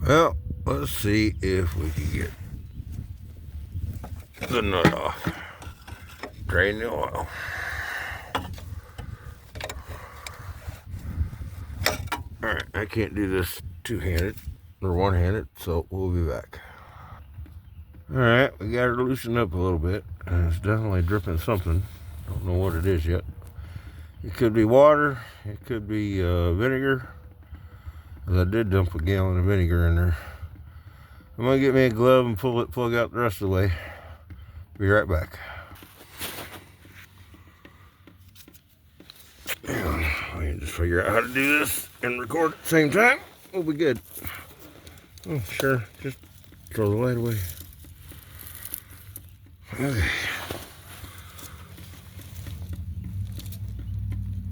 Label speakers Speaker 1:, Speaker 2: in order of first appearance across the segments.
Speaker 1: Well, let's see if we can get the nut off. Drain the oil. Alright, I can't do this two-handed or one-handed, so we'll be back. Alright, we got it loosened up a little bit, and it's definitely dripping something. Don't know what it is yet. It could be water, it could be vinegar, because I did dump a gallon of vinegar in there. I'm gonna get me a glove and plug out the rest of the way. Be right back. And we can just figure out how to do this and record at the same time. We'll be good. Oh, sure. Just throw the light away. Okay.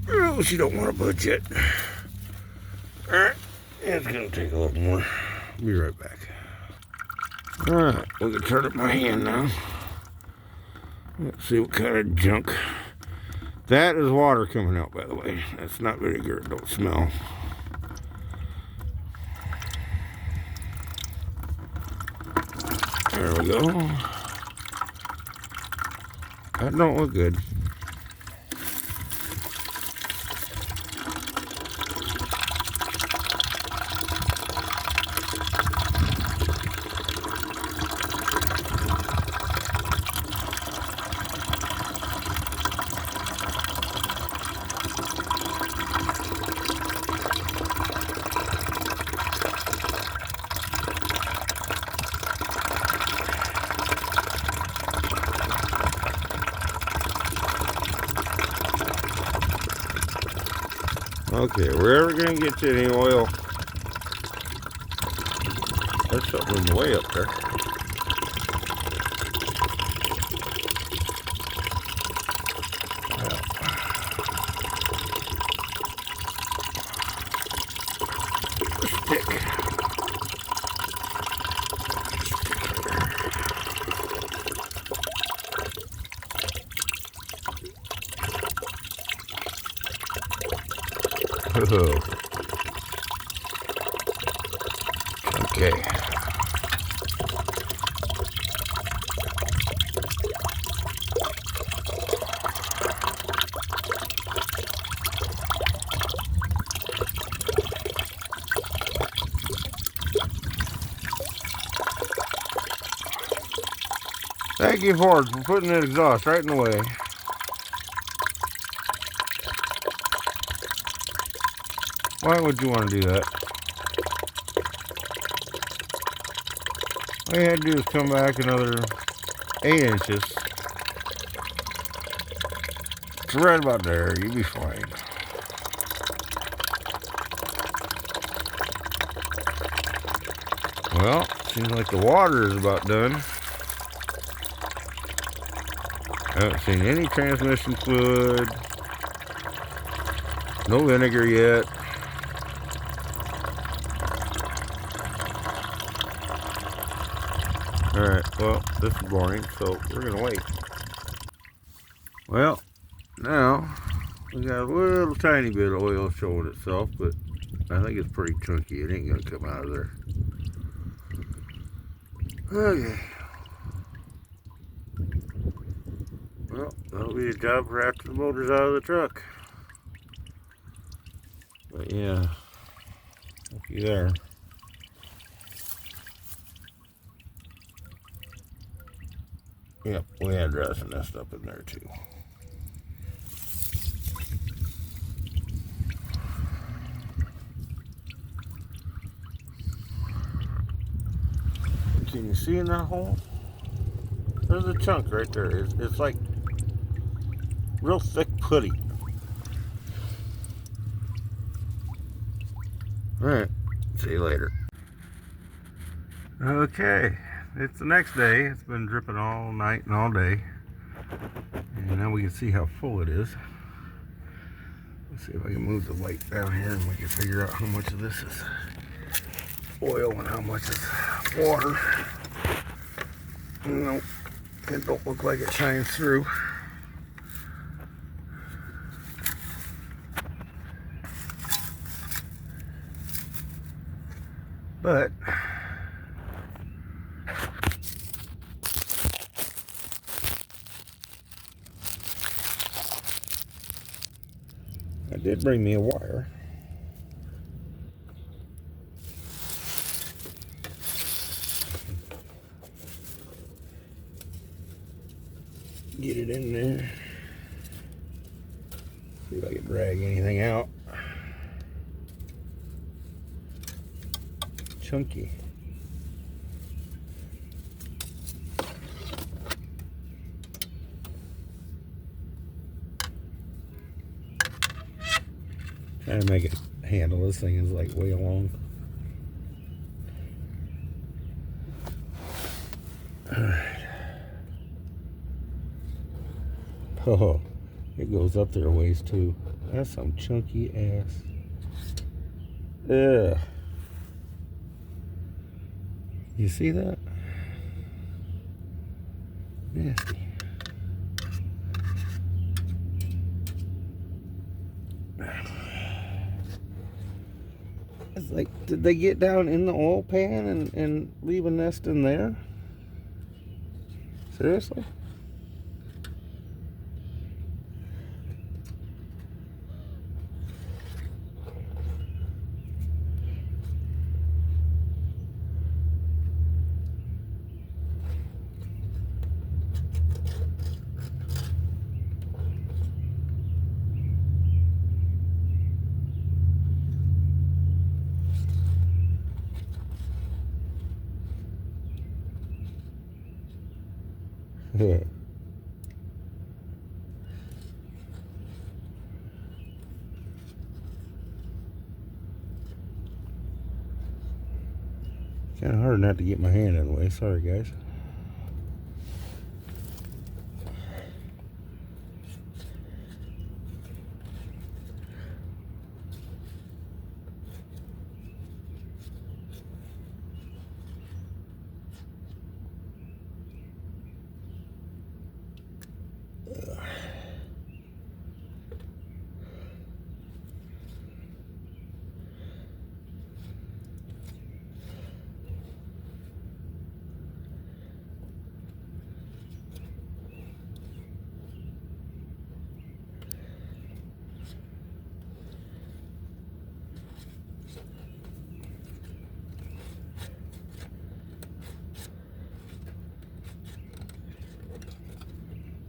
Speaker 1: Oh, she don't want to budge yet. Alright. It's going to take a little more. Be right back. Alright. We can turn it by hand now. Let's see what kind of junk. That is water coming out, by the way. That's not vinegar. It don't smell. There we go. That don't look good. Okay, we're ever gonna get to any oil. There's something in the way up there. Stick. Oh. Okay. Thank you, Ford, for putting that exhaust right in the way. Why would you want to do that? All you had to do is come back another 8 inches. It's right about there. You'll be fine. Well, seems like the water is about done. I haven't seen any transmission fluid. No vinegar yet. Alright, well, this is boring, so we're gonna wait. Well, now we got a little tiny bit of oil showing itself, but I think it's pretty chunky. It ain't gonna come out of there. Okay. Well, that'll be a job for after the motor's out of the truck. But yeah, looky there. Yep, we had resin nest up in there too. Can you see in that hole? There's a chunk right there. It's like real thick putty. Alright, see you later. Okay, it's the next day. It's been dripping all night and all day. And now we can see how full it is. Let's see if I can move the light down here and we can figure out how much of this is oil and how much is water. Nope, it don't look like it shines through. But did bring me a wire. Get it in there. See if I can drag anything out. Chunky. Trying to make it handle. This thing is like way long. Alright. Oh, it goes up there a ways too. That's some chunky ass. Ugh. You see that? Nasty. It's like, did they get down in the oil pan and leave a nest in there? Seriously? Yeah. Kind of hard not to get my hand in the way. Sorry, guys.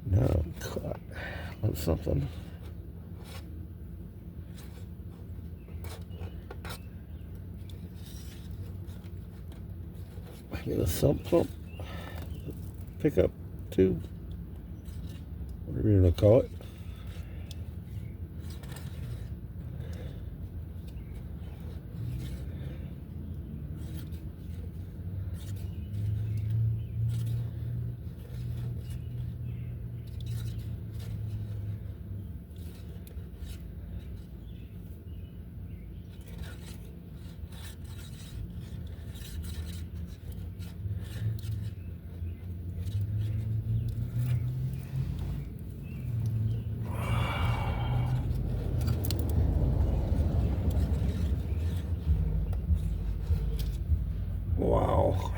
Speaker 1: No, caught on something. Maybe a sump pump, pickup tube, whatever you're gonna call it. Wow.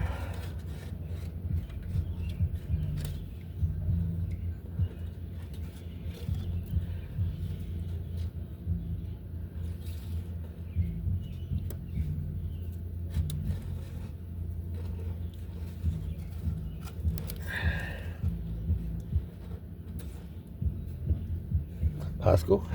Speaker 1: Pasco.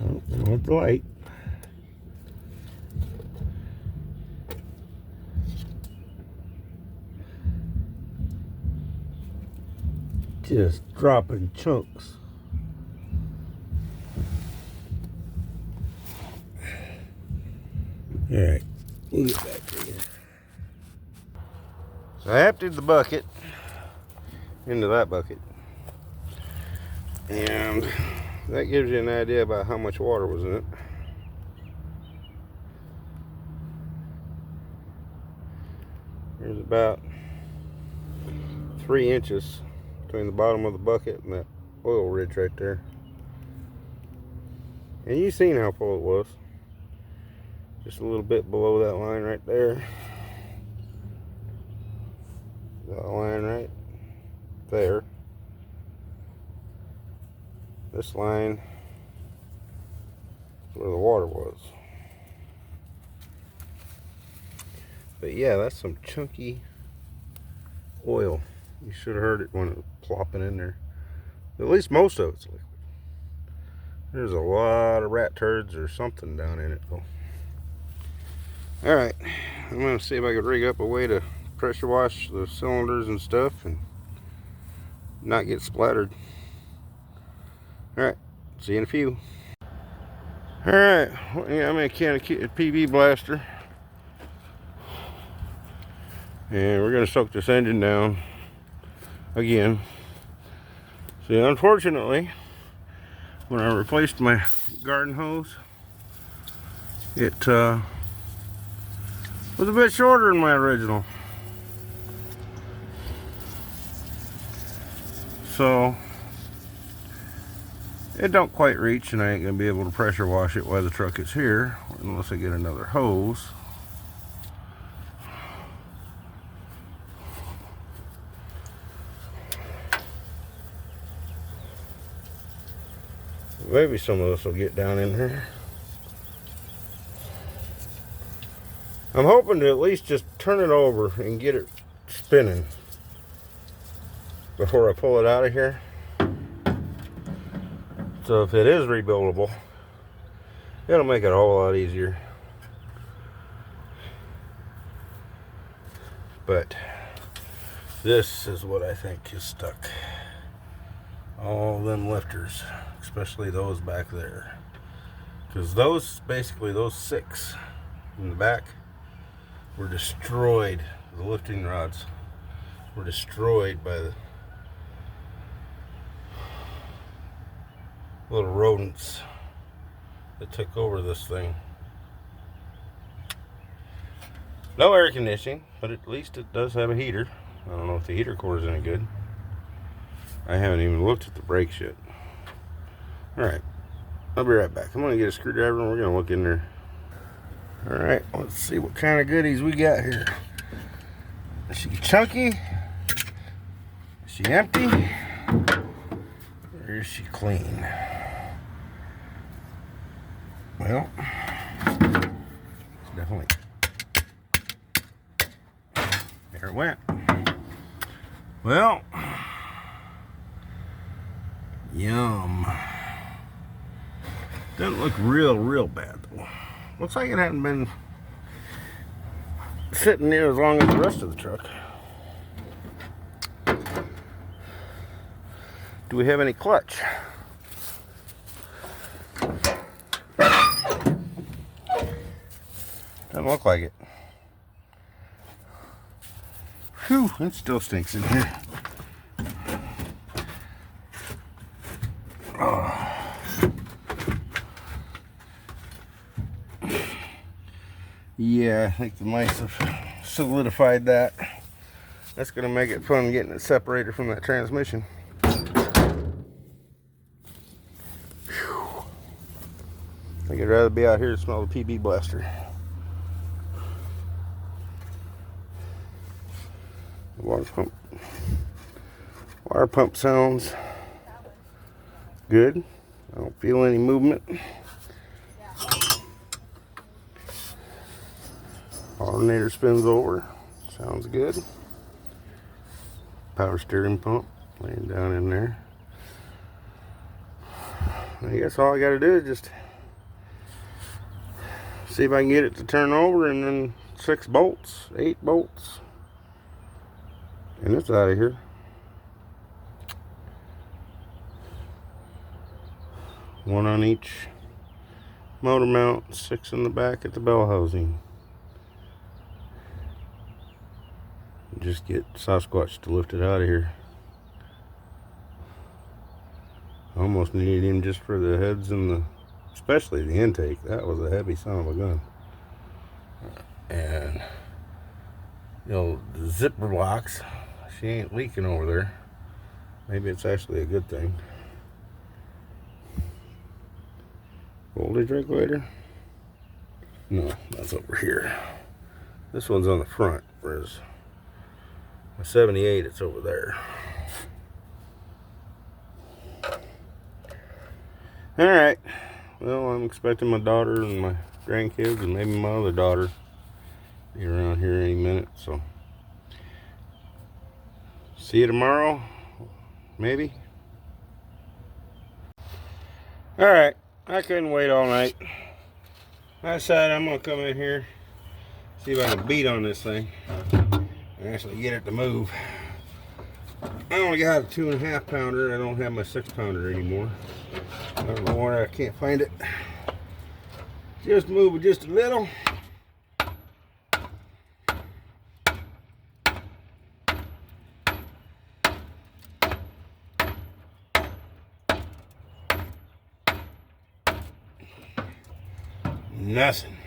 Speaker 1: Oh, I want the light. Just dropping chunks. All right, we'll get back to you. So I emptied the bucket into that bucket, and that gives you an idea about how much water was in it. There's about 3 inches between the bottom of the bucket and that oil ridge right there. And you seen how full it was. Just a little bit below that line right there. That line right there. This line is where the water was. But yeah, that's some chunky oil. You should have heard it when it was plopping in there. At least most of it's liquid. There's a lot of rat turds or something down in it though. Alright, I'm going to see if I can rig up a way to pressure wash the cylinders and stuff and not get splattered. Alright, see you in a few. Alright, yeah, I'm going to can a PB blaster. And we're going to soak this engine down again. See, unfortunately, when I replaced my garden hose, it was a bit shorter than my original. So it don't quite reach, and I ain't gonna be able to pressure wash it while the truck is here unless I get another hose. Maybe some of this will get down in here. I'm hoping to at least just turn it over and get it spinning before I pull it out of here. So if it is rebuildable, it'll make it a whole lot easier. But this is what I think is stuck. All them lifters, especially those back there. Because those, basically those 6 in the back were destroyed. The lifting rods were destroyed by the little rodents that took over this thing. No air conditioning, but at least it does have a heater. I don't know if the heater core is any good. I haven't even looked at the brakes yet. Alright, I'll be right back. I'm going to get a screwdriver and we're going to look in there. Alright, let's see what kind of goodies we got here. Is she chunky? Is she empty? Or is she clean? Well, it's definitely... There it went. Well... Yum. Doesn't look real bad though. Looks like it hadn't been sitting there as long as the rest of the truck. Do we have any clutch? Doesn't look like it. Whew, it still stinks in here. Yeah, I think the mice have solidified that. That's going to make it fun getting it separated from that transmission. Whew. I think I'd rather be out here to smell the PB blaster. The water pump sounds good. I don't feel any movement. Alternator spins over. Sounds good. Power steering pump laying down in there. I guess all I got to do is just see if I can get it to turn over, and then 6 bolts, 8 bolts, and it's out of here. One on each motor mount, 6 in the back at the bell housing. Just get Sasquatch to lift it out of here. I almost needed him just for the heads and the, especially the intake. That was a heavy son of a gun. And you know, the zipper locks, she ain't leaking over there. Maybe it's actually a good thing. Voltage regulator? No, that's over here. This one's on the front, whereas my 78, it's over there. Alright, well, I'm expecting my daughter and my grandkids and maybe my other daughter to be around here any minute, so see you tomorrow, maybe. Alright, I couldn't wait all night. I decided I'm gonna come in here, see if I can beat on this thing and actually get it to move. I only got a 2.5 pounder. I don't have my 6 pounder anymore. I don't know why I can't find it. Just move it just a little. Nothing.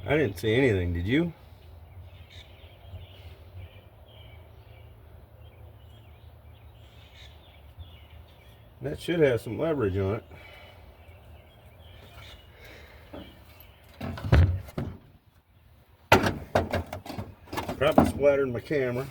Speaker 1: I didn't see anything, did you? That should have some leverage on it. Probably splattered my camera.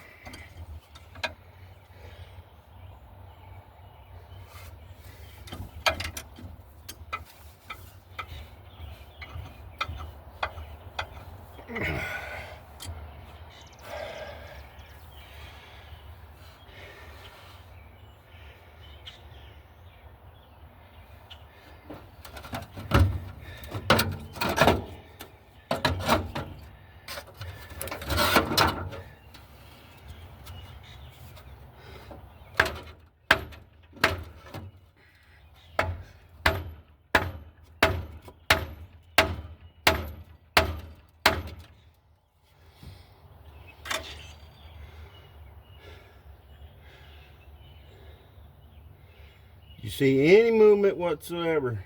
Speaker 1: You see any movement whatsoever?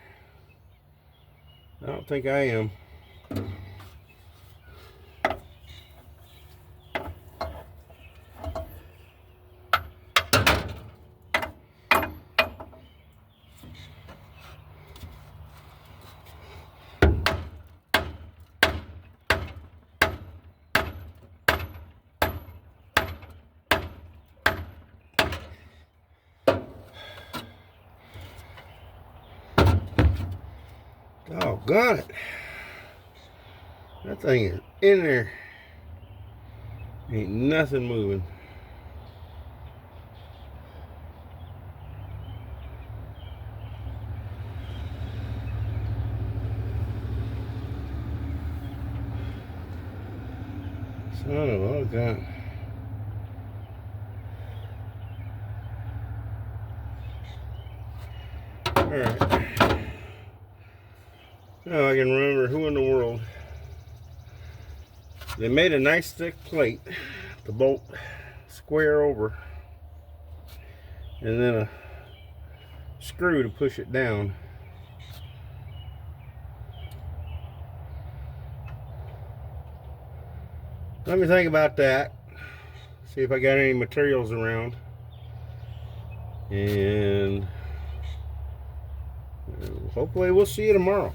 Speaker 1: I don't think I am. Doggone it. That thing is in there. Ain't nothing moving. Son of a gun. Alright. Now I can remember who in the world. They made a nice thick plate to bolt square over, and then a screw to push it down. Let me think about that. See if I got any materials around. And hopefully we'll see you tomorrow.